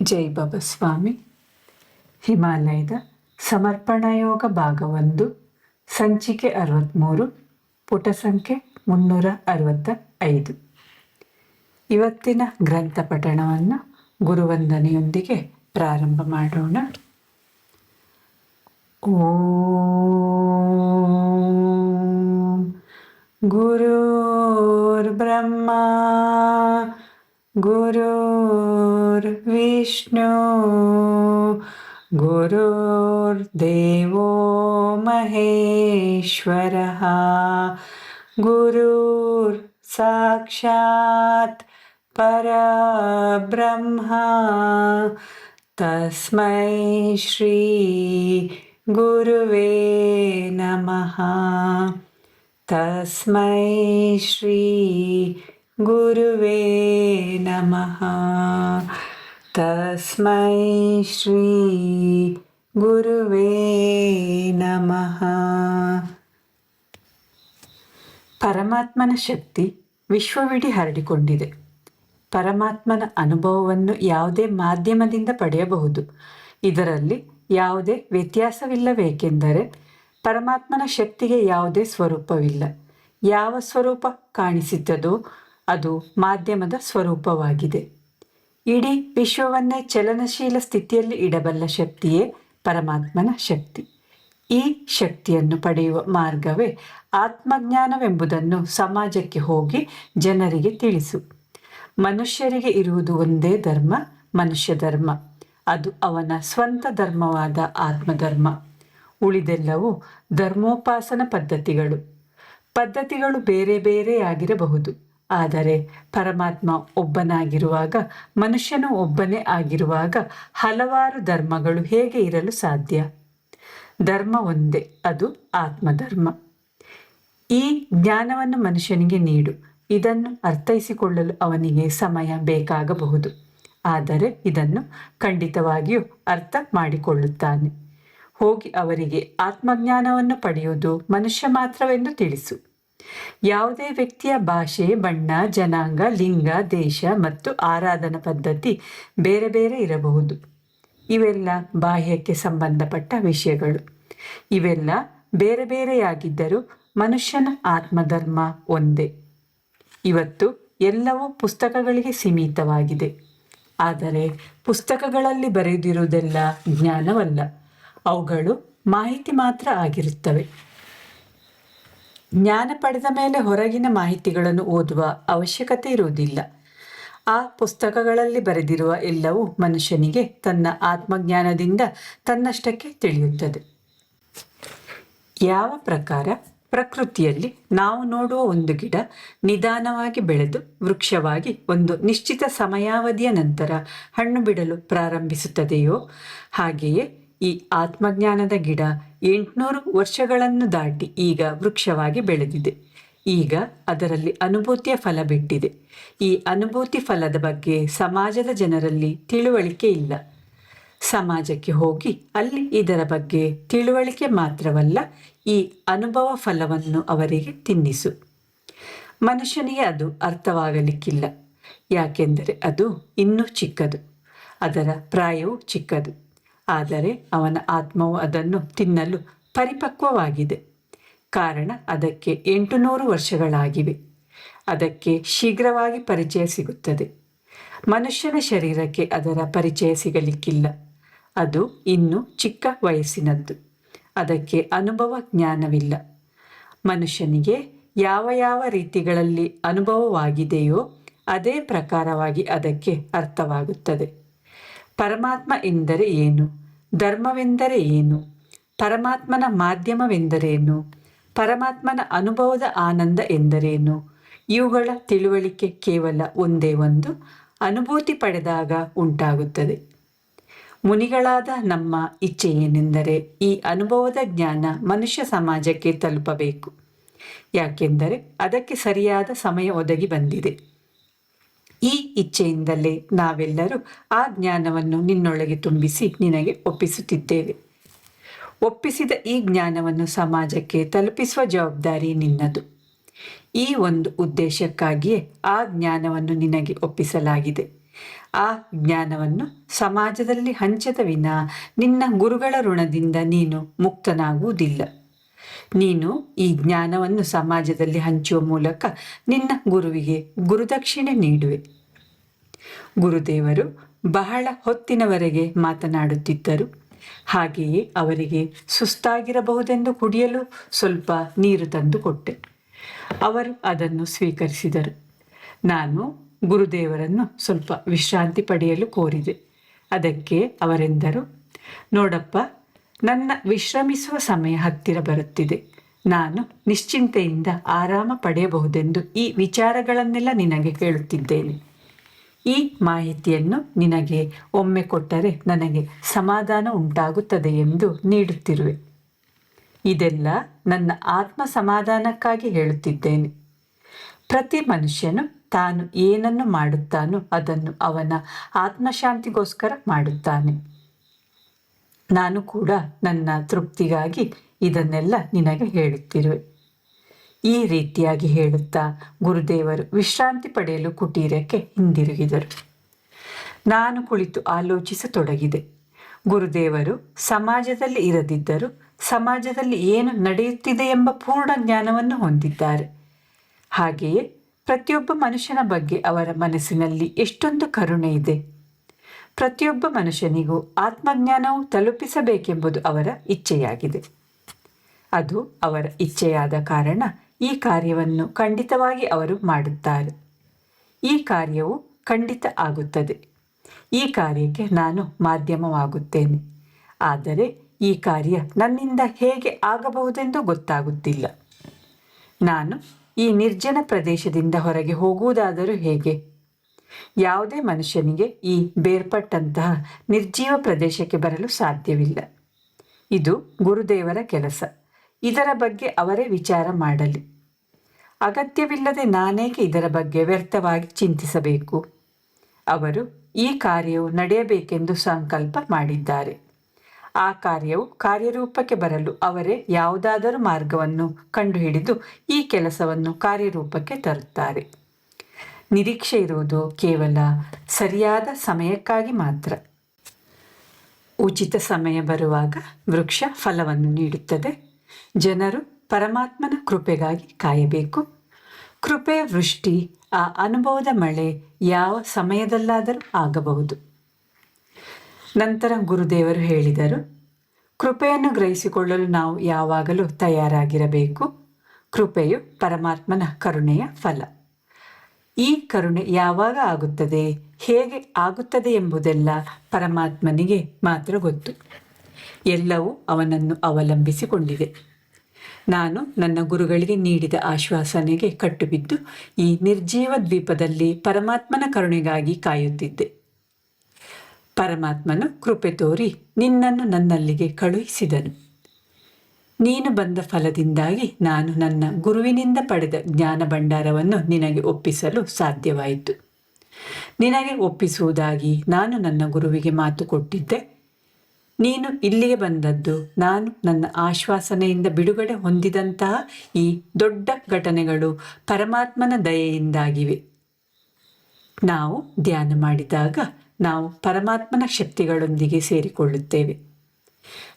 ಜೈ ಬಾಬಾ ಸ್ವಾಮಿ. ಹಿಮಾಲಯದ ಸಮರ್ಪಣಾ ಯೋಗ ಭಾಗ 1, ಸಂಚಿಕೆ 63, ಪುಟ ಸಂಖ್ಯೆ 365. ಇವತ್ತಿನ ಗ್ರಂಥ ಪಠಣವನ್ನು ಗುರುವಂದನೆಯೊಂದಿಗೆ ಪ್ರಾರಂಭ ಮಾಡೋಣ. ಓಂ ಗುರುರ್ ಬ್ರಹ್ಮ ಗುರುರ್ ವಿಷ್ಣು ಗುರುರ್ದೇವೋ ಮಹೇಶ್ವರಃ ಗುರುರ್ ಸಾಕ್ಷಾತ್ ಪರಬ್ರಹ್ಮ ತಸ್ಮೈ ಶ್ರೀ ಗುರುವೇ ನಮಃ. ತಸ್ಮೈ ಶ್ರೀ ಗುರುವೇ ನಮಃ. ತಸ್ಮೈ ಶ್ರೀ ಗುರುವೇ ನಮಃ. ಪರಮಾತ್ಮನ ಶಕ್ತಿ ವಿಶ್ವವಿಡೀ ಹರಡಿಕೊಂಡಿದೆ. ಪರಮಾತ್ಮನ ಅನುಭವವನ್ನು ಯಾವುದೇ ಮಾಧ್ಯಮದಿಂದ ಪಡೆಯಬಹುದು. ಇದರಲ್ಲಿ ಯಾವುದೇ ವ್ಯತ್ಯಾಸವಿಲ್ಲವೇಕೆಂದರೆ ಪರಮಾತ್ಮನ ಶಕ್ತಿಗೆ ಯಾವುದೇ ಸ್ವರೂಪವಿಲ್ಲ. ಯಾವ ಸ್ವರೂಪ ಕಾಣಿಸುತ್ತದೋ ಅದು ಮಾಧ್ಯಮದ ಸ್ವರೂಪವಾಗಿದೆ. ಇಡೀ ವಿಶ್ವವನ್ನೇ ಚಲನಶೀಲ ಸ್ಥಿತಿಯಲ್ಲಿ ಇಡಬಲ್ಲ ಶಕ್ತಿಯೇ ಪರಮಾತ್ಮನ ಶಕ್ತಿ. ಈ ಶಕ್ತಿಯನ್ನು ಪಡೆಯುವ ಮಾರ್ಗವೇ ಆತ್ಮಜ್ಞಾನವೆಂಬುದನ್ನು ಸಮಾಜಕ್ಕೆ ಹೋಗಿ ಜನರಿಗೆ ತಿಳಿಸು. ಮನುಷ್ಯರಿಗೆ ಇರುವುದು ಒಂದೇ ಧರ್ಮ, ಮನುಷ್ಯ ಧರ್ಮ. ಅದು ಅವನ ಸ್ವಂತ ಧರ್ಮವಾದ ಆತ್ಮಧರ್ಮ. ಉಳಿದೆಲ್ಲವೂ ಧರ್ಮೋಪಾಸನ ಪದ್ಧತಿಗಳು ಬೇರೆ ಬೇರೆಯಾಗಿರಬಹುದು. ಆದರೆ ಪರಮಾತ್ಮ ಒಬ್ಬನಾಗಿರುವಾಗ, ಮನುಷ್ಯನು ಒಬ್ಬನೇ ಆಗಿರುವಾಗ ಹಲವಾರು ಧರ್ಮಗಳು ಹೇಗೆ ಇರಲು ಸಾಧ್ಯ? ಧರ್ಮ ಒಂದೇ, ಅದು ಆತ್ಮಧರ್ಮ. ಈ ಜ್ಞಾನವನ್ನು ಮನುಷ್ಯನಿಗೆ ನೀಡು. ಇದನ್ನು ಅರ್ಥೈಸಿಕೊಳ್ಳಲು ಅವನಿಗೆ ಸಮಯ ಬೇಕಾಗಬಹುದು. ಆದರೆ ಇದನ್ನು ಖಂಡಿತವಾಗಿಯೂ ಅರ್ಥ ಮಾಡಿಕೊಳ್ಳುತ್ತಾನೆ. ಹೋಗಿ ಅವರಿಗೆ ಆತ್ಮಜ್ಞಾನವನ್ನು ಪಡೆಯುವುದು ಮನುಷ್ಯ ಮಾತ್ರವೆಂದು ತಿಳಿಸು. ಯಾವುದೇ ವ್ಯಕ್ತಿಯ ಭಾಷೆ, ಬಣ್ಣ, ಜನಾಂಗ, ಲಿಂಗ, ದೇಶ ಮತ್ತು ಆರಾಧನಾ ಪದ್ಧತಿ ಬೇರೆ ಬೇರೆ ಇರಬಹುದು. ಇವೆಲ್ಲ ಬಾಹ್ಯಕ್ಕೆ ಸಂಬಂಧಪಟ್ಟ ವಿಷಯಗಳು. ಇವೆಲ್ಲ ಬೇರೆ ಬೇರೆಯಾಗಿದ್ದರೂ ಮನುಷ್ಯನ ಆತ್ಮಧರ್ಮ ಒಂದೇ. ಇವತ್ತು ಎಲ್ಲವೂ ಪುಸ್ತಕಗಳಿಗೆ ಸೀಮಿತವಾಗಿದೆ. ಆದರೆ ಪುಸ್ತಕಗಳಲ್ಲಿ ಬರೆದಿರುವುದೆಲ್ಲ ಜ್ಞಾನವಲ್ಲ, ಅವುಗಳು ಮಾಹಿತಿ ಮಾತ್ರ ಆಗಿರುತ್ತವೆ. ಜ್ಞಾನ ಪಡೆದ ಮೇಲೆ ಹೊರಗಿನ ಮಾಹಿತಿಗಳನ್ನು ಓದುವ ಅವಶ್ಯಕತೆ ಇರುವುದಿಲ್ಲ. ಆ ಪುಸ್ತಕಗಳಲ್ಲಿ ಬರೆದಿರುವ ಎಲ್ಲವೂ ಮನುಷ್ಯನಿಗೆ ತನ್ನ ಆತ್ಮಜ್ಞಾನದಿಂದ ತನ್ನಷ್ಟಕ್ಕೆ ತಿಳಿಯುತ್ತದೆ. ಯಾವ ಪ್ರಕಾರ ಪ್ರಕೃತಿಯಲ್ಲಿ ನಾವು ನೋಡುವ ಒಂದು ಗಿಡ ನಿಧಾನವಾಗಿ ಬೆಳೆದು ವೃಕ್ಷವಾಗಿ ಒಂದು ನಿಶ್ಚಿತ ಸಮಯಾವಧಿಯ ನಂತರ ಹಣ್ಣು ಬಿಡಲು ಪ್ರಾರಂಭಿಸುತ್ತದೆಯೋ, ಹಾಗೆಯೇ ಈ ಆತ್ಮಜ್ಞಾನದ ಗಿಡ 800 ವರ್ಷಗಳನ್ನು ದಾಟಿ ಈಗ ವೃಕ್ಷವಾಗಿ ಬೆಳೆದಿದೆ. ಈಗ ಅದರಲ್ಲಿ ಅನುಭೂತಿಯ ಫಲ ಬಿಟ್ಟಿದೆ. ಈ ಅನುಭೂತಿ ಫಲದ ಬಗ್ಗೆ ಸಮಾಜದ ಜನರಲ್ಲಿ ತಿಳುವಳಿಕೆ ಇಲ್ಲ. ಸಮಾಜಕ್ಕೆ ಹೋಗಿ ಅಲ್ಲಿ ಇದರ ಬಗ್ಗೆ ತಿಳುವಳಿಕೆ ಮಾತ್ರವಲ್ಲ, ಈ ಅನುಭವ ಫಲವನ್ನು ಅವರಿಗೆ ತಿನ್ನಿಸು. ಮನುಷ್ಯನಿಗೆ ಅದು ಅರ್ಥವಾಗಲಿಕ್ಕಿಲ್ಲ. ಯಾಕೆಂದರೆ ಅದು ಇನ್ನೂ ಚಿಕ್ಕದು, ಅದರ ಪ್ರಾಯವೂ ಚಿಕ್ಕದು. ಆದರೆ ಅವನ ಆತ್ಮವು ಅದನ್ನು ತಿನ್ನಲು ಪರಿಪಕ್ವವಾಗಿದೆ. ಕಾರಣ ಅದಕ್ಕೆ 800 ವರ್ಷಗಳಾಗಿವೆ. ಅದಕ್ಕೆ ಶೀಘ್ರವಾಗಿ ಪರಿಚಯ ಸಿಗುತ್ತದೆ. ಮನುಷ್ಯನ ಶರೀರಕ್ಕೆ ಅದರ ಪರಿಚಯ ಸಿಗಲಿಕ್ಕಿಲ್ಲ. ಅದು ಇನ್ನೂ ಚಿಕ್ಕ ವಯಸ್ಸಿನದ್ದು. ಅದಕ್ಕೆ ಅನುಭವ ಜ್ಞಾನವಿಲ್ಲ. ಮನುಷ್ಯನಿಗೆ ಯಾವ ಯಾವ ರೀತಿಗಳಲ್ಲಿ ಅನುಭವವಾಗಿದೆಯೋ ಅದೇ ಪ್ರಕಾರವಾಗಿ ಅದಕ್ಕೆ ಅರ್ಥವಾಗುತ್ತದೆ. ಪರಮಾತ್ಮ ಎಂದರೆ ಏನು? ಧರ್ಮವೆಂದರೆ ಏನು? ಪರಮಾತ್ಮನ ಮಾಧ್ಯಮವೆಂದರೇನು? ಪರಮಾತ್ಮನ ಅನುಭವದ ಆನಂದ ಎಂದರೇನು? ಇವುಗಳ ತಿಳುವಳಿಕೆ ಕೇವಲ ಒಂದೇ ಒಂದು, ಅನುಭೂತಿ ಪಡೆದಾಗ ಉಂಟಾಗುತ್ತದೆ. ಮುನಿಗಳಾದ ನಮ್ಮ ಇಚ್ಛೆ ಏನೆಂದರೆ ಈ ಅನುಭವದ ಜ್ಞಾನ ಮನುಷ್ಯ ಸಮಾಜಕ್ಕೆ ತಲುಪಬೇಕು. ಯಾಕೆಂದರೆ ಅದಕ್ಕೆ ಸರಿಯಾದ ಸಮಯ ಒದಗಿ ಬಂದಿದೆ. ಈ ಇಚ್ಛೆಯಿಂದಲೇ ನಾವೆಲ್ಲರೂ ಆ ಜ್ಞಾನವನ್ನು ನಿನ್ನೊಳಗೆ ತುಂಬಿಸಿ ನಿನಗೆ ಒಪ್ಪಿಸುತ್ತಿದ್ದೇವೆ. ಒಪ್ಪಿಸಿದ ಈ ಜ್ಞಾನವನ್ನು ಸಮಾಜಕ್ಕೆ ತಲುಪಿಸುವ ಜವಾಬ್ದಾರಿ ನಿನ್ನದು. ಈ ಒಂದು ಉದ್ದೇಶಕ್ಕಾಗಿಯೇ ಆ ಜ್ಞಾನವನ್ನು ನಿನಗೆ ಒಪ್ಪಿಸಲಾಗಿದೆ. ಆ ಜ್ಞಾನವನ್ನು ಸಮಾಜದಲ್ಲಿ ಹಂಚದ ವಿನಾ ನಿನ್ನ ಗುರುಗಳ ಋಣದಿಂದ ನೀನು ಮುಕ್ತನಾಗುವುದಿಲ್ಲ. ನೀನು ಈ ಜ್ಞಾನವನ್ನು ಸಮಾಜದಲ್ಲಿ ಹಂಚುವ ಮೂಲಕ ನಿನ್ನ ಗುರುವಿಗೆ ಗುರುದಕ್ಷಿಣೆ ನೀಡುವೆ. ಗುರುದೇವರು ಬಹಳ ಹೊತ್ತಿನವರೆಗೆ ಮಾತನಾಡುತ್ತಿದ್ದರು. ಹಾಗೆಯೇ ಅವರಿಗೆ ಸುಸ್ತಾಗಿರಬಹುದೆಂದು ಕುಡಿಯಲು ಸ್ವಲ್ಪ ನೀರು ತಂದು ಕೊಟ್ಟೆ. ಅವರು ಅದನ್ನು ಸ್ವೀಕರಿಸಿದರು. ನಾನು ಗುರುದೇವರನ್ನು ಸ್ವಲ್ಪ ವಿಶ್ರಾಂತಿ ಪಡೆಯಲು ಕೋರಿದೆ. ಅದಕ್ಕೆ ಅವರೆಂದರು, ನೋಡಪ್ಪ, ನನ್ನ ವಿಶ್ರಮಿಸುವ ಸಮಯ ಹತ್ತಿರ ಬರುತ್ತಿದೆ. ನಾನು ನಿಶ್ಚಿಂತೆಯಿಂದ ಆರಾಮ ಪಡೆಯಬಹುದೆಂದು ಈ ವಿಚಾರಗಳನ್ನೆಲ್ಲ ನಿನಗೆ ಹೇಳುತ್ತಿದ್ದೇನೆ. ಈ ಮಾಹಿತಿಯನ್ನು ನಿನಗೆ ಒಮ್ಮೆ ಕೊಟ್ಟರೆ ನನಗೆ ಸಮಾಧಾನ ಉಂಟಾಗುತ್ತದೆ ಎಂದು ನೀಡುತ್ತಿರುವೆ. ಇದೆಲ್ಲ ನನ್ನ ಆತ್ಮ ಸಮಾಧಾನಕ್ಕಾಗಿ ಹೇಳುತ್ತಿದ್ದೇನೆ. ಪ್ರತಿ ಮನುಷ್ಯನು ತಾನು ಏನನ್ನು ಮಾಡುತ್ತಾನೋ ಅದನ್ನು ಅವನ ಆತ್ಮಶಾಂತಿಗೋಸ್ಕರ ಮಾಡುತ್ತಾನೆ. ನಾನು ಕೂಡ ನನ್ನ ತೃಪ್ತಿಗಾಗಿ ಇದನ್ನೆಲ್ಲ ನಿನಗೆ ಹೇಳುತ್ತಿರುವೆ. ಈ ರೀತಿಯಾಗಿ ಹೇಳುತ್ತಾ ಗುರುದೇವರು ವಿಶ್ರಾಂತಿ ಪಡೆಯಲು ಕುಟೀರಕ್ಕೆ ಹಿಂದಿರುಗಿದರು. ನಾನು ಕುಳಿತು ಆಲೋಚಿಸತೊಡಗಿದೆ. ಗುರುದೇವರು ಸಮಾಜದಲ್ಲಿ ಇರದಿದ್ದರೂ ಸಮಾಜದಲ್ಲಿ ಏನು ನಡೆಯುತ್ತಿದೆ ಎಂಬ ಪೂರ್ಣ ಜ್ಞಾನವನ್ನು ಹೊಂದಿದ್ದಾರೆ. ಹಾಗೆಯೇ ಪ್ರತಿಯೊಬ್ಬ ಮನುಷ್ಯನ ಬಗ್ಗೆ ಅವರ ಮನಸ್ಸಿನಲ್ಲಿ ಎಷ್ಟೊಂದು ಕರುಣೆ ಇದೆ. ಪ್ರತಿಯೊಬ್ಬ ಮನುಷ್ಯನಿಗೂ ಆತ್ಮಜ್ಞಾನವು ತಲುಪಿಸಬೇಕೆಂಬುದು ಅವರ ಇಚ್ಛೆಯಾಗಿದೆ. ಅದು ಅವರ ಇಚ್ಛೆಯಾದ ಕಾರಣ ಈ ಕಾರ್ಯವನ್ನು ಖಂಡಿತವಾಗಿ ಅವರು ಮಾಡುತ್ತಾರೆ. ಈ ಕಾರ್ಯವು ಖಂಡಿತ ಆಗುತ್ತದೆ. ಈ ಕಾರ್ಯಕ್ಕೆ ನಾನು ಮಾಧ್ಯಮವಾಗುತ್ತೇನೆ. ಆದರೆ ಈ ಕಾರ್ಯ ನನ್ನಿಂದ ಹೇಗೆ ಆಗಬಹುದೆಂದು ಗೊತ್ತಾಗುತ್ತಿಲ್ಲ. ನಾನು ಈ ನಿರ್ಜನ ಪ್ರದೇಶದಿಂದ ಹೊರಗೆ ಹೋಗುವುದಾದರೂ ಹೇಗೆ? ಯಾವುದೇ ಮನುಷ್ಯನಿಗೆ ಈ ಬೇರ್ಪಟ್ಟಂತಹ ನಿರ್ಜೀವ ಪ್ರದೇಶಕ್ಕೆ ಬರಲು ಸಾಧ್ಯವಿಲ್ಲ. ಇದು ಗುರುದೇವರ ಕೆಲಸ. ಇದರ ಬಗ್ಗೆ ಅವರೇ ವಿಚಾರ ಮಾಡಲಿ. ಅಗತ್ಯವಿಲ್ಲದೆ ನಾನೇಕೆ ಇದರ ಬಗ್ಗೆ ವ್ಯರ್ಥವಾಗಿ ಚಿಂತಿಸಬೇಕು? ಅವರು ಈ ಕಾರ್ಯವು ನಡೆಯಬೇಕೆಂದು ಸಂಕಲ್ಪ ಮಾಡಿದ್ದಾರೆ. ಆ ಕಾರ್ಯವು ಕಾರ್ಯರೂಪಕ್ಕೆ ಬರಲು ಅವರೇ ಯಾವುದಾದರೂ ಮಾರ್ಗವನ್ನು ಕಂಡುಹಿಡಿದು ಈ ಕೆಲಸವನ್ನು ಕಾರ್ಯರೂಪಕ್ಕೆ ತರುತ್ತಾರೆ. ನಿರೀಕ್ಷೆ ಇರುವುದು ಕೇವಲ ಸರಿಯಾದ ಸಮಯಕ್ಕಾಗಿ ಮಾತ್ರ. ಉಚಿತ ಸಮಯ ಬರುವಾಗ ವೃಕ್ಷ ಫಲವನ್ನು ನೀಡುತ್ತದೆ. ಜನರು ಪರಮಾತ್ಮನ ಕೃಪೆಗಾಗಿ ಕಾಯಬೇಕು. ಕೃಪೆಯ ವೃಷ್ಟಿ, ಆ ಅನುಭವದ ಮಳೆ ಯಾವ ಸಮಯದಲ್ಲಾದರೂ ಆಗಬಹುದು. ನಂತರ ಗುರುದೇವರು ಹೇಳಿದರು, ಕೃಪೆಯನ್ನು ಗ್ರಹಿಸಿಕೊಳ್ಳಲು ನಾವು ಯಾವಾಗಲೂ ತಯಾರಾಗಿರಬೇಕು. ಕೃಪೆಯು ಪರಮಾತ್ಮನ ಕರುಣೆಯ ಫಲ. ಈ ಕರುಣೆ ಯಾವಾಗ ಆಗುತ್ತದೆ, ಹೇಗೆ ಆಗುತ್ತದೆ ಎಂಬುದೆಲ್ಲ ಪರಮಾತ್ಮನಿಗೆ ಮಾತ್ರ ಗೊತ್ತು. ಎಲ್ಲವೂ ಅವನನ್ನು ಅವಲಂಬಿಸಿಕೊಂಡಿದೆ. ನಾನು ನನ್ನ ಗುರುಗಳಿಗೆ ನೀಡಿದ ಆಶ್ವಾಸನೆಗೆ ಕಟ್ಟುಬಿದ್ದು ಈ ನಿರ್ಜೀವ ದ್ವೀಪದಲ್ಲಿ ಪರಮಾತ್ಮನ ಕರುಣೆಗಾಗಿ ಕಾಯುತ್ತಿದ್ದೆ. ಪರಮಾತ್ಮನು ಕೃಪೆ ತೋರಿ ನಿನ್ನನ್ನು ನನ್ನಲ್ಲಿಗೆ ಕಳುಹಿಸಿದನು. ನೀನು ಬಂದ ಫಲದಿಂದಾಗಿ ನಾನು ನನ್ನ ಗುರುವಿನಿಂದ ಪಡೆದ ಜ್ಞಾನ ಭಂಡಾರವನ್ನು ನಿನಗೆ ಒಪ್ಪಿಸಲು ಸಾಧ್ಯವಾಯಿತು. ನಿನಗೆ ಒಪ್ಪಿಸುವುದಾಗಿ ನಾನು ನನ್ನ ಗುರುವಿಗೆ ಮಾತು ಕೊಟ್ಟಿದ್ದೆ. ನೀನು ಇಲ್ಲಿಗೆ ಬಂದದ್ದು ನಾನು ನನ್ನ ಆಶ್ವಾಸನೆಯಿಂದ ಬಿಡುಗಡೆ ಹೊಂದಿದಂತಹ ಈ ದೊಡ್ಡ ಘಟನೆಗಳು ಪರಮಾತ್ಮನ ದಯೆಯಿಂದಾಗಿವೆ. ನಾವು ಧ್ಯಾನ ಮಾಡಿದಾಗ ನಾವು ಪರಮಾತ್ಮನ ಶಕ್ತಿಗಳೊಂದಿಗೆ ಸೇರಿಕೊಳ್ಳುತ್ತೇವೆ.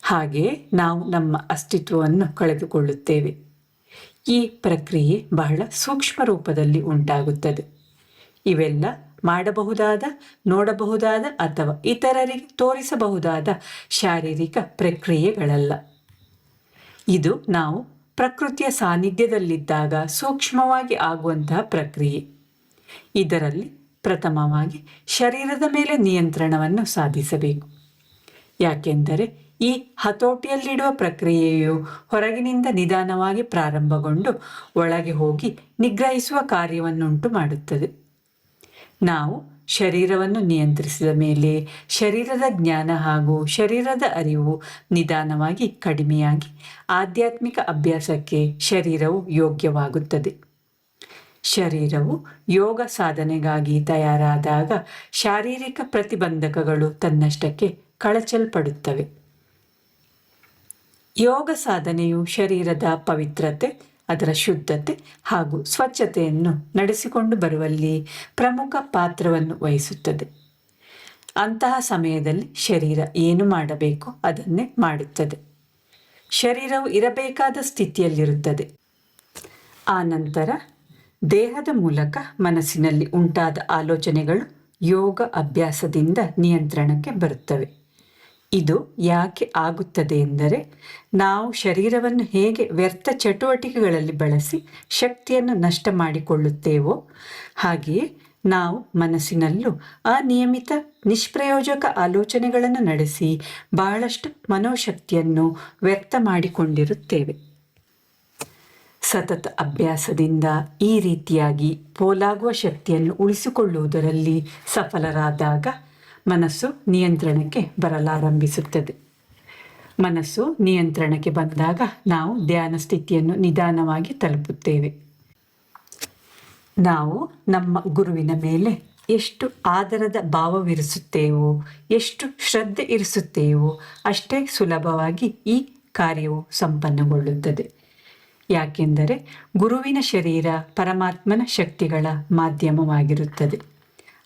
ಹಾಗೆಯೇ ನಾವು ನಮ್ಮ ಅಸ್ತಿತ್ವವನ್ನು ಕಳೆದುಕೊಳ್ಳುತ್ತೇವೆ. ಈ ಪ್ರಕ್ರಿಯೆ ಬಹಳ ಸೂಕ್ಷ್ಮ ರೂಪದಲ್ಲಿ ಉಂಟಾಗುತ್ತದೆ. ಇವೆಲ್ಲ ಮಾಡಬಹುದಾದ, ನೋಡಬಹುದಾದ ಅಥವಾ ಇತರರಿಗೆ ತೋರಿಸಬಹುದಾದ ಶಾರೀರಿಕ ಪ್ರಕ್ರಿಯೆಗಳಲ್ಲ. ಇದು ನಾವು ಪ್ರಕೃತಿಯ ಸಾನ್ನಿಧ್ಯದಲ್ಲಿದ್ದಾಗ ಸೂಕ್ಷ್ಮವಾಗಿ ಆಗುವಂತಹ ಪ್ರಕ್ರಿಯೆ. ಇದರಲ್ಲಿ ಪ್ರಥಮವಾಗಿ ಶರೀರದ ಮೇಲೆ ನಿಯಂತ್ರಣವನ್ನು ಸಾಧಿಸಬೇಕು. ಯಾಕೆಂದರೆ ಈ ಹತೋಟಿಯಲ್ಲಿಡುವ ಪ್ರಕ್ರಿಯೆಯು ಹೊರಗಿನಿಂದ ನಿಧಾನವಾಗಿ ಪ್ರಾರಂಭಗೊಂಡು ಒಳಗೆ ಹೋಗಿ ನಿಗ್ರಹಿಸುವ ಕಾರ್ಯವನ್ನುಂಟು ಮಾಡುತ್ತದೆ. ನಾವು ಶರೀರವನ್ನು ನಿಯಂತ್ರಿಸಿದ ಮೇಲೆ ಶರೀರದ ಜ್ಞಾನ ಹಾಗೂ ಶರೀರದ ಅರಿವು ನಿಧಾನವಾಗಿ ಕಡಿಮೆಯಾಗಿ ಆಧ್ಯಾತ್ಮಿಕ ಅಭ್ಯಾಸಕ್ಕೆ ಶರೀರವು ಯೋಗ್ಯವಾಗುತ್ತದೆ. ಶರೀರವು ಯೋಗ ಸಾಧನೆಗಾಗಿ ತಯಾರಾದಾಗ ಶಾರೀರಿಕ ಪ್ರತಿಬಂಧಕಗಳು ತನ್ನಷ್ಟಕ್ಕೆ ಕಳಚಲ್ಪಡುತ್ತವೆ. ಯೋಗ ಸಾಧನೆಯು ಶರೀರದ ಪವಿತ್ರತೆ, ಅದರ ಶುದ್ಧತೆ ಹಾಗೂ ಸ್ವಚ್ಛತೆಯನ್ನು ನಡೆಸಿಕೊಂಡು ಬರುವಲ್ಲಿ ಪ್ರಮುಖ ಪಾತ್ರವನ್ನು ವಹಿಸುತ್ತದೆ. ಅಂತಹ ಸಮಯದಲ್ಲಿ ಶರೀರ ಏನು ಮಾಡಬೇಕು ಅದನ್ನೇ ಮಾಡುತ್ತದೆ. ಶರೀರವು ಇರಬೇಕಾದ ಸ್ಥಿತಿಯಲ್ಲಿರುತ್ತದೆ. ಆ ನಂತರ ದೇಹದ ಮೂಲಕ ಮನಸ್ಸಿನಲ್ಲಿ ಉಂಟಾದ ಆಲೋಚನೆಗಳು ಯೋಗ ಅಭ್ಯಾಸದಿಂದ ನಿಯಂತ್ರಣಕ್ಕೆ ಬರುತ್ತವೆ. ಇದು ಯಾಕೆ ಆಗುತ್ತದೆ ಎಂದರೆ, ನಾವು ಶರೀರವನ್ನು ಹೇಗೆ ವ್ಯರ್ಥ ಚಟುವಟಿಕೆಗಳಲ್ಲಿ ಬಳಸಿ ಶಕ್ತಿಯನ್ನು ನಷ್ಟ ಮಾಡಿಕೊಳ್ಳುತ್ತೇವೋ ಹಾಗೆಯೇ ನಾವು ಮನಸ್ಸಿನಲ್ಲೂ ಅನಿಯಮಿತ ನಿಷ್ಪ್ರಯೋಜಕ ಆಲೋಚನೆಗಳನ್ನು ನಡೆಸಿ ಬಹಳಷ್ಟು ಮನೋಶಕ್ತಿಯನ್ನು ವ್ಯರ್ಥ ಮಾಡಿಕೊಂಡಿರುತ್ತೇವೆ. ಸತತ ಅಭ್ಯಾಸದಿಂದ ಈ ರೀತಿಯಾಗಿ ಪೋಲಾಗುವ ಶಕ್ತಿಯನ್ನು ಉಳಿಸಿಕೊಳ್ಳುವುದರಲ್ಲಿ ಸಫಲರಾದಾಗ ಮನಸ್ಸು ನಿಯಂತ್ರಣಕ್ಕೆ ಬರಲಾರಂಭಿಸುತ್ತದೆ. ಮನಸ್ಸು ನಿಯಂತ್ರಣಕ್ಕೆ ಬಂದಾಗ ನಾವು ಧ್ಯಾನ ಸ್ಥಿತಿಯನ್ನು ನಿಧಾನವಾಗಿ ತಲುಪುತ್ತೇವೆ. ನಾವು ನಮ್ಮ ಗುರುವಿನ ಮೇಲೆ ಎಷ್ಟು ಆದರದ ಭಾವವಿರಿಸುತ್ತೇವೋ, ಎಷ್ಟು ಶ್ರದ್ಧೆ ಇರಿಸುತ್ತೇವೋ ಅಷ್ಟೇ ಸುಲಭವಾಗಿ ಈ ಕಾರ್ಯವು ಸಂಪನ್ನಗೊಳ್ಳುತ್ತದೆ. ಯಾಕೆಂದರೆ ಗುರುವಿನ ಶರೀರ ಪರಮಾತ್ಮನ ಶಕ್ತಿಗಳ ಮಾಧ್ಯಮವಾಗಿರುತ್ತದೆ.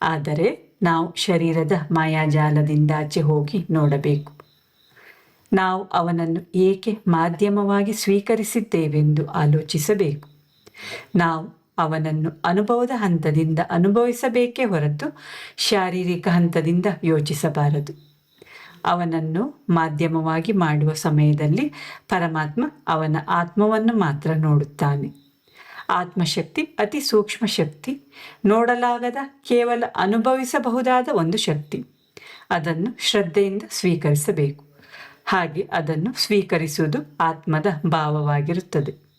ಆದರೆ ನಾವು ಶರೀರದ ಮಾಯಾಜಾಲದಿಂದಾಚೆ ಹೋಗಿ ನೋಡಬೇಕು. ನಾವು ಅವನನ್ನು ಏಕೆ ಮಾಧ್ಯಮವಾಗಿ ಸ್ವೀಕರಿಸಿದ್ದೇವೆಂದು ಆಲೋಚಿಸಬೇಕು. ನಾವು ಅವನನ್ನು ಅನುಭವದ ಹಂತದಿಂದ ಅನುಭವಿಸಬೇಕೇ ಹೊರತು ಶಾರೀರಿಕ ಹಂತದಿಂದ ಯೋಚಿಸಬಾರದು. ಅವನನ್ನು ಮಾಧ್ಯಮವಾಗಿ ಮಾಡುವ ಸಮಯದಲ್ಲಿ ಪರಮಾತ್ಮ ಅವನ ಆತ್ಮವನ್ನು ಮಾತ್ರ ನೋಡುತ್ತಾನೆ. ಆತ್ಮಶಕ್ತಿ ಅತಿ ಸೂಕ್ಷ್ಮ ಶಕ್ತಿ, ನೋಡಲಾಗದ, ಕೇವಲ ಅನುಭವಿಸಬಹುದಾದ ಒಂದು ಶಕ್ತಿ. ಅದನ್ನು ಶ್ರದ್ಧೆಯಿಂದ ಸ್ವೀಕರಿಸಬೇಕು. ಹಾಗೆ ಅದನ್ನು ಸ್ವೀಕರಿಸುವುದು ಆತ್ಮದ ಭಾವವಾಗಿರುತ್ತದೆ.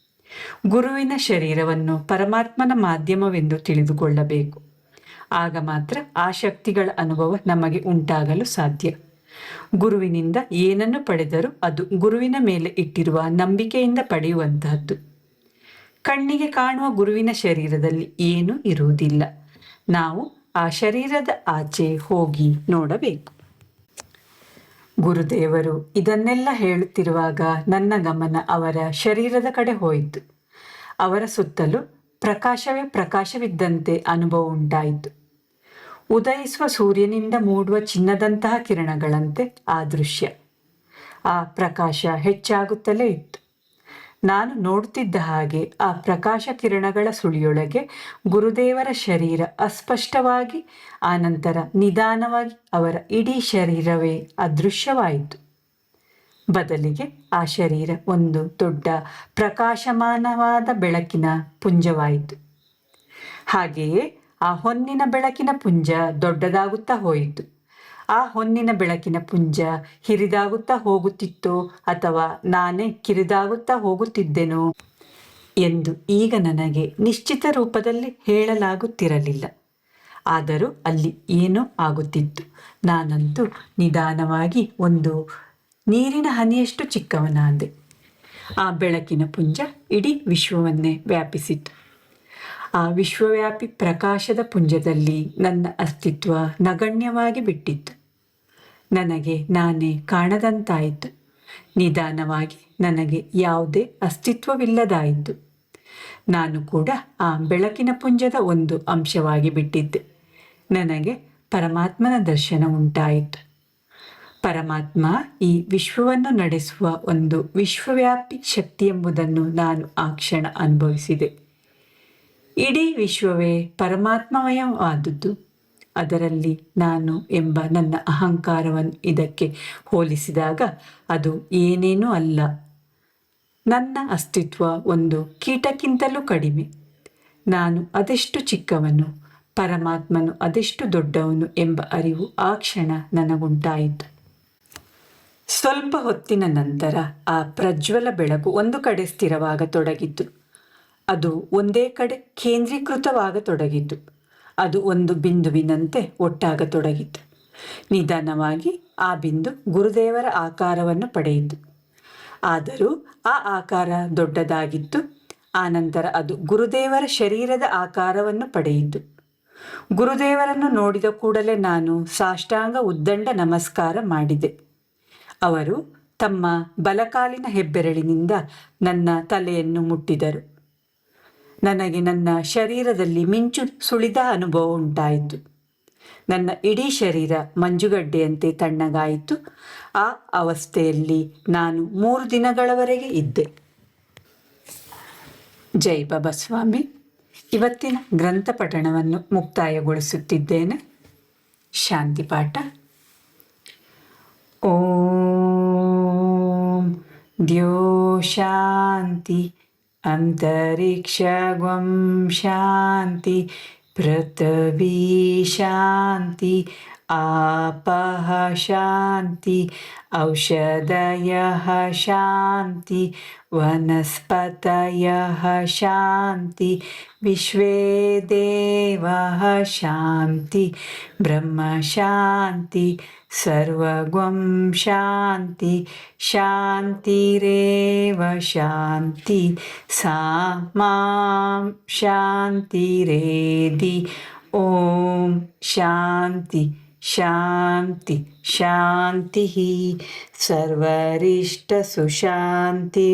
ಗುರುವಿನ ಶರೀರವನ್ನು ಪರಮಾತ್ಮನ ಮಾಧ್ಯಮವೆಂದು ತಿಳಿದುಕೊಳ್ಳಬೇಕು. ಆಗ ಮಾತ್ರ ಆ ಶಕ್ತಿಗಳ ಅನುಭವ ನಮಗೆ ಉಂಟಾಗಲು ಸಾಧ್ಯ. ಗುರುವಿನಿಂದ ಏನನ್ನು ಪಡೆದರೂ ಅದು ಗುರುವಿನ ಮೇಲೆ ಇಟ್ಟಿರುವ ನಂಬಿಕೆಯಿಂದ ಪಡೆಯುವಂತಹದ್ದು. ಕಣ್ಣಿಗೆ ಕಾಣುವ ಗುರುವಿನ ಶರೀರದಲ್ಲಿ ಏನೂ ಇರುವುದಿಲ್ಲ. ನಾವು ಆ ಶರೀರದ ಆಚೆ ಹೋಗಿ ನೋಡಬೇಕು. ಗುರುದೇವರು ಇದನ್ನೆಲ್ಲ ಹೇಳುತ್ತಿರುವಾಗ ನನ್ನ ಗಮನ ಅವರ ಶರೀರದ ಕಡೆ ಹೋಯಿತು. ಅವರ ಸುತ್ತಲೂ ಪ್ರಕಾಶವೇ ಪ್ರಕಾಶವಿದ್ದಂತೆ ಅನುಭವ ಉಂಟಾಯಿತು. ಉದಯಿಸುವ ಸೂರ್ಯನಿಂದ ಮೂಡುವ ಚಿನ್ನದಂತಹ ಕಿರಣಗಳಂತೆ ಆ ದೃಶ್ಯ. ಆ ಪ್ರಕಾಶ ಹೆಚ್ಚಾಗುತ್ತಲೇ ಇತ್ತು. ನಾನು ನೋಡುತ್ತಿದ್ದ ಹಾಗೆ ಆ ಪ್ರಕಾಶ ಕಿರಣಗಳ ಸುಳಿಯೊಳಗೆ ಗುರುದೇವರ ಶರೀರ ಅಸ್ಪಷ್ಟವಾಗಿ, ಆನಂತರ ನಿಧಾನವಾಗಿ ಅವರ ಇಡೀ ಶರೀರವೇ ಅದೃಶ್ಯವಾಯಿತು. ಬದಲಿಗೆ ಆ ಶರೀರ ಒಂದು ದೊಡ್ಡ ಪ್ರಕಾಶಮಾನವಾದ ಬೆಳಕಿನ ಪುಂಜವಾಯಿತು. ಹಾಗೆಯೇ ಆ ಹೊನ್ನಿನ ಬೆಳಕಿನ ಪುಂಜ ದೊಡ್ಡದಾಗುತ್ತಾ ಹೋಯಿತು. ಆ ಹೊನ್ನಿನ ಬೆಳಕಿನ ಪುಂಜ ಹಿರಿದಾಗುತ್ತಾ ಹೋಗುತ್ತಿತ್ತೋ ಅಥವಾ ನಾನೇ ಕಿರಿದಾಗುತ್ತಾ ಹೋಗುತ್ತಿದ್ದೆನೋ ಎಂದು ಈಗ ನನಗೆ ನಿಶ್ಚಿತ ರೂಪದಲ್ಲಿ ಹೇಳಲಾಗುತ್ತಿರಲಿಲ್ಲ. ಆದರೂ ಅಲ್ಲಿ ಏನೋ ಆಗುತ್ತಿತ್ತು. ನಾನಂತೂ ನಿಧಾನವಾಗಿ ಒಂದು ನೀರಿನ ಹನಿಯಷ್ಟು ಚಿಕ್ಕವನಾದೆ. ಆ ಬೆಳಕಿನ ಪುಂಜ ಇಡೀ ವಿಶ್ವವನ್ನೇ ವ್ಯಾಪಿಸಿತು. ಆ ವಿಶ್ವವ್ಯಾಪಿ ಪ್ರಕಾಶದ ಪುಂಜದಲ್ಲಿ ನನ್ನ ಅಸ್ತಿತ್ವ ನಗಣ್ಯವಾಗಿ ಬಿಟ್ಟಿತ್ತು. ನನಗೆ ನಾನೇ ಕಾಣದಂತಾಯಿತು. ನಿಧಾನವಾಗಿ ನನಗೆ ಯಾವುದೇ ಅಸ್ತಿತ್ವವಿಲ್ಲದಾಯಿತು. ನಾನು ಕೂಡ ಆ ಬೆಳಕಿನ ಪುಂಜದ ಒಂದು ಅಂಶವಾಗಿ ಬಿಟ್ಟಿದ್ದೆ. ನನಗೆ ಪರಮಾತ್ಮನ ದರ್ಶನ ಉಂಟಾಯಿತು. ಪರಮಾತ್ಮ ಈ ವಿಶ್ವವನ್ನು ನಡೆಸುವ ಒಂದು ವಿಶ್ವವ್ಯಾಪಿ ಶಕ್ತಿ ಎಂಬುದನ್ನು ನಾನು ಆ ಕ್ಷಣ ಅನುಭವಿಸಿದೆ. ಇಡೀ ವಿಶ್ವವೇ ಪರಮಾತ್ಮಮಯವಾದದ್ದು. ಅದರಲ್ಲಿ ನಾನು ಎಂಬ ನನ್ನ ಅಹಂಕಾರವನ್ನು ಇದಕ್ಕೆ ಹೋಲಿಸಿದಾಗ ಅದು ಏನೇನೂ ಅಲ್ಲ. ನನ್ನ ಅಸ್ತಿತ್ವ ಒಂದು ಕೀಟಕ್ಕಿಂತಲೂ ಕಡಿಮೆ. ನಾನು ಅದೆಷ್ಟು ಚಿಕ್ಕವನು, ಪರಮಾತ್ಮನು ಅದೆಷ್ಟು ದೊಡ್ಡವನು ಎಂಬ ಅರಿವು ಆ ಕ್ಷಣ ನನಗುಂಟಾಯಿತು. ಸ್ವಲ್ಪ ಹೊತ್ತಿನ ನಂತರ ಆ ಪ್ರಜ್ವಲ ಬೆಳಕು ಒಂದು ಕಡೆ ಸ್ಥಿರವಾಗತೊಡಗಿತು. ಅದು ಒಂದೇ ಕಡೆ ಕೇಂದ್ರೀಕೃತವಾಗತೊಡಗಿತು. ಅದು ಒಂದು ಬಿಂದುವಿನಂತೆ ಒಟ್ಟಾಗತೊಡಗಿತು. ನಿಧಾನವಾಗಿ ಆ ಬಿಂದು ಗುರುದೇವರ ಆಕಾರವನ್ನು ಪಡೆಯಿತು. ಆದರೂ ಆ ಆಕಾರ ದೊಡ್ಡದಾಗಿತ್ತು. ಆನಂತರ ಅದು ಗುರುದೇವರ ಶರೀರದ ಆಕಾರವನ್ನು ಪಡೆಯಿತು. ಗುರುದೇವರನ್ನು ನೋಡಿದ ಕೂಡಲೇ ನಾನು ಸಾಷ್ಟಾಂಗ ಉದ್ದಂಡ ನಮಸ್ಕಾರ ಮಾಡಿದೆ. ಅವರು ತಮ್ಮ ಬಲಕಾಲಿನ ಹೆಬ್ಬೆರಳಿನಿಂದ ನನ್ನ ತಲೆಯನ್ನು ಮುಟ್ಟಿದರು. ನನಗೆ ನನ್ನ ಶರೀರದಲ್ಲಿ ಮಿಂಚು ಸುಳಿದ ಅನುಭವ ಉಂಟಾಯಿತು. ನನ್ನ ಇಡೀ ಶರೀರ ಮಂಜುಗಡ್ಡೆಯಂತೆ ತಣ್ಣಗಾಯಿತು. ಆ ಅವಸ್ಥೆಯಲ್ಲಿ ನಾನು 3 ದಿನಗಳವರೆಗೆ ಇದ್ದೆ. ಜೈ ಬಾಬಾ ಸ್ವಾಮಿ. ಇವತ್ತಿನ ಗ್ರಂಥ ಪಠಣವನ್ನು ಮುಕ್ತಾಯಗೊಳಿಸುತ್ತಿದ್ದೇನೆ. ಶಾಂತಿ ಪಾಠ. ಓಂ ದ್ಯೋ ಶಾಂತಿ ಅಂತರಿಕ್ಷಂ ಶಾಂತಿ ಪೃಥ್ವೀ ಶಾಂತಿ ಆಪಃ ಶಾಂತಿ ಔಷಧಯಃ ಶಾಂತಿ ವನಸ್ಪತಯಃ ಶಾಂತಿ ವಿಶ್ವೇ ದೇವಃ ಶಾಂತಿ ಬ್ರಹ್ಮ ಶಾಂತಿ ಸರ್ವಗಂ ಶಾಂತಿ ಶಾಂತಿರೇವ ಶಾಂತಿ ಸಾ ಮಾಂ ಶಾಂತಿರೇಧಿ. ಓಂ ಶಾಂತಿ ಶಾಂತಿ ಶಾಂತಿ. ಸರ್ವರಿಷ್ಟ ಸುಶಾಂತಿರ್ಭವತು.